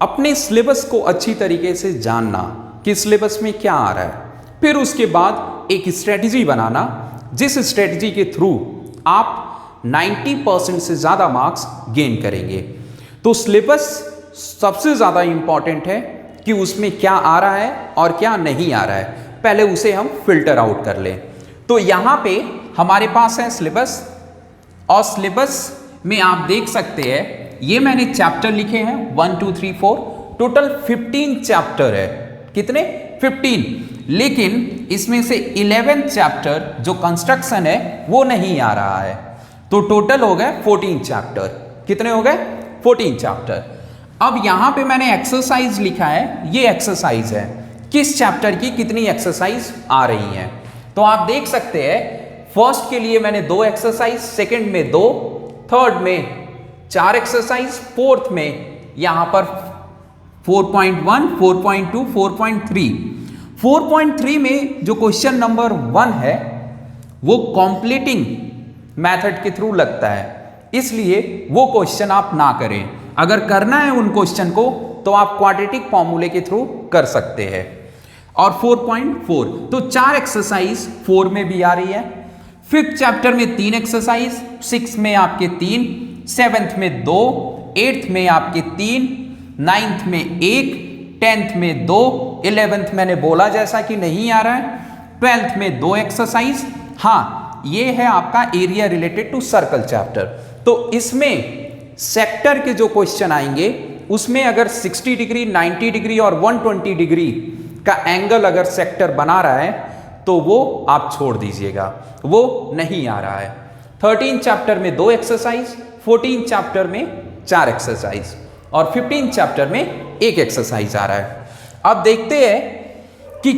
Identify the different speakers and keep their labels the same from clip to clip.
Speaker 1: अपने सिलेबस को अच्छी तरीके से जानना कि सिलेबस में क्या आ रहा है, फिर उसके बाद एक स्ट्रेटजी बनाना जिस स्ट्रेटजी के थ्रू आप 90% से ज़्यादा मार्क्स गेन करेंगे। तो सिलेबस सबसे ज़्यादा इंपॉर्टेंट है कि उसमें क्या आ रहा है और क्या नहीं आ रहा है, पहले उसे हम फिल्टर आउट कर लें। तो यहाँ पे हमारे पास है सिलेबस, और सिलेबस में आप देख सकते हैं ये मैंने चैप्टर लिखे हैं 1 2 3 4, टोटल 15 चैप्टर है। कितने? 15। लेकिन इसमें से 11th चैप्टर जो कंस्ट्रक्शन है वो नहीं आ रहा है, तो टोटल हो गए 14 चैप्टर। कितने हो गए? 14 चैप्टर। अब यहां पे मैंने एक्सरसाइज लिखा है, ये एक्सरसाइज है, किस चैप्टर की कितनी एक्सरसाइज आ रही हैं। तो आप देख सकते हैं फर्स्ट के लिए मैंने 2 एक्सरसाइज, सेकंड में 2, थर्ड में 4 एक्सरसाइज, फोर्थ में यहां पर 4.1, 4.2, 4.3। 4.3 में जो क्वेश्चन नंबर 1 है वो कॉम्प्लीटिंग मेथड के थ्रू लगता है, इसलिए वो क्वेश्चन आप ना करें। अगर करना है उन क्वेश्चन को तो आप क्वाड्रेटिक फॉर्मूले के थ्रू कर सकते हैं। और 4.4 तो 4 एक्सरसाइज 4 में भी आ रही है, 5th चैप्टर में 3 एक्सरसाइज, 6 में आपके 3, 7th में 2, 8th में आपके 3, 9th में 1, 10th में 2, 11th मैंने बोला जैसा कि नहीं आ रहा है, 12th में 2 एक्सरसाइज। हाँ, ये है आपका area related to circle chapter. तो इसमें सेक्टर के जो क्वेश्चन आएंगे उसमें अगर 60 डिग्री, 90 डिग्री और 120 डिग्री का एंगल अगर सेक्टर बना रहा है तो वो आप छोड़ दीजिएगा, वो नहीं आ रहा है। 13 चैप्टर में 2 एक्सरसाइज, 14 चैप्टर में 4 एक्सरसाइज और 15 चैप्टर में 1 एक्सरसाइज आ रहा है। अब देखते हैं कि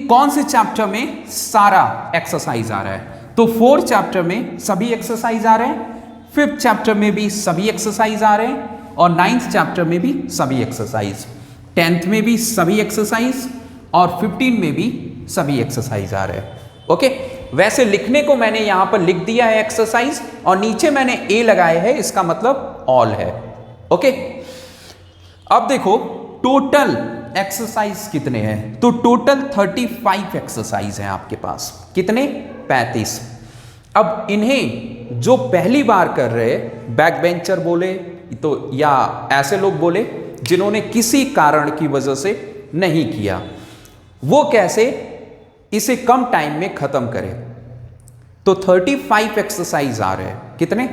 Speaker 1: कौन से चैप्टर में सारा एक्सरसाइज आ रहा है। तो 4 चैप्टर में सभी एक्सरसाइज आ रहे हैं, 5th चैप्टर में भी सभी एक्सरसाइज आ रहे हैं और 9th चैप्टर में भी सभी एक्सरसाइज, 10th में भी सभी एक्सरसाइज और 15 में भी सभी एक्सरसाइज आ रहे हैं। ओके, वैसे लिखने को मैंने यहां पर लिख दिया है एक्सरसाइज और नीचे मैंने ए लगाया है, इसका मतलब ऑल है। ओके, अब देखो टोटल एक्सरसाइज कितने हैं। तो टोटल 35 एक्सरसाइज हैं आपके पास। कितने? 35। अब इन्हें जो पहली बार कर रहे, बैक बेंचर बोले तो या ऐसे लोग बोले जिन्होंने किसी कारण की वजह से नहीं किया, वो कैसे इसे कम टाइम में खत्म करें। तो 35 एक्सरसाइज आ रहे हैं। कितने?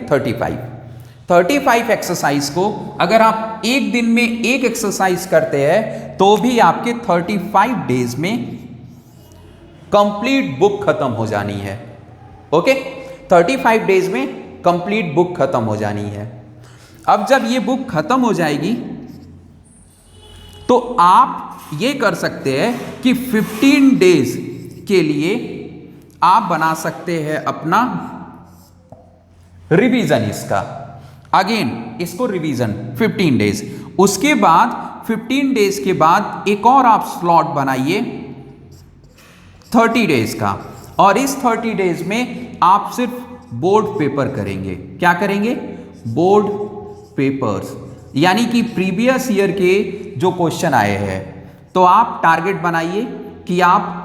Speaker 1: 35 एक्सरसाइज को अगर आप एक दिन में एक एक्सरसाइज करते हैं तो भी आपके 35 डेज में कंप्लीट बुक खत्म हो जानी है। ओके, 35 डेज में कंप्लीट बुक खत्म हो जानी है। अब जब ये बुक खत्म हो जाएगी तो आप ये कर सकते हैं कि 15 डेज के लिए आप बना सकते हैं अपना रिवीजन। इसका अगेन इसको रिवीजन 15 डेज। उसके बाद 15 डेज के बाद एक और आप स्लॉट बनाइए 30 डेज का, और इस 30 डेज में आप सिर्फ बोर्ड पेपर करेंगे। क्या करेंगे? बोर्ड पेपर्स, यानी कि प्रीवियस ईयर के जो क्वेश्चन आए हैं। तो आप टारगेट बनाइए कि आप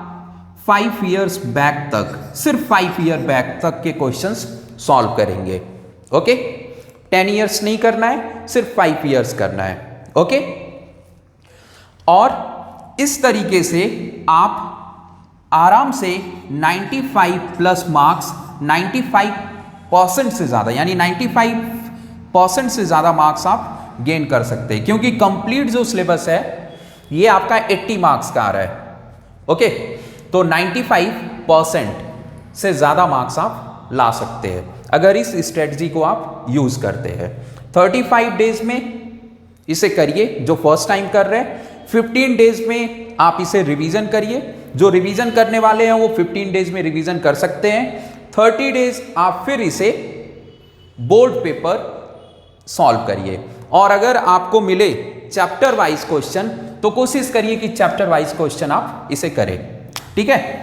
Speaker 1: 5 इयर्स बैक तक, सिर्फ 5 ईयर बैक तक के क्वेश्चंस सॉल्व करेंगे। ओके, 10 इयर्स नहीं करना है, सिर्फ 5 इयर्स करना है। ओके, और इस तरीके से आप आराम से 95 प्लस मार्क्स, 95% से ज़्यादा, यानी 95% से ज़्यादा मार्क्स आप गेन कर सकते हैं, क्योंकि कंप्लीट जो सिलेबस है ये आपका 80 मार्क्स का आ रहा है। ओके, तो 95% से ज़्यादा मार्क्स आप ला सकते हैं अगर इस स्ट्रेटजी को आप यूज़ करते हैं। 35 डेज में इसे करिए जो फर्स्ट टाइम कर रहे हैं, 15 डेज में आप इसे रिवीजन करिए, जो रिवीजन करने वाले हैं वो 15 डेज में रिवीजन कर सकते हैं। 30 डेज आप फिर इसे बोर्ड पेपर सॉल्व करिए, और अगर आपको मिले चैप्टर वाइज क्वेश्चन तो कोशिश करिए कि चैप्टर वाइज क्वेश्चन आप इसे करें। ठीक है।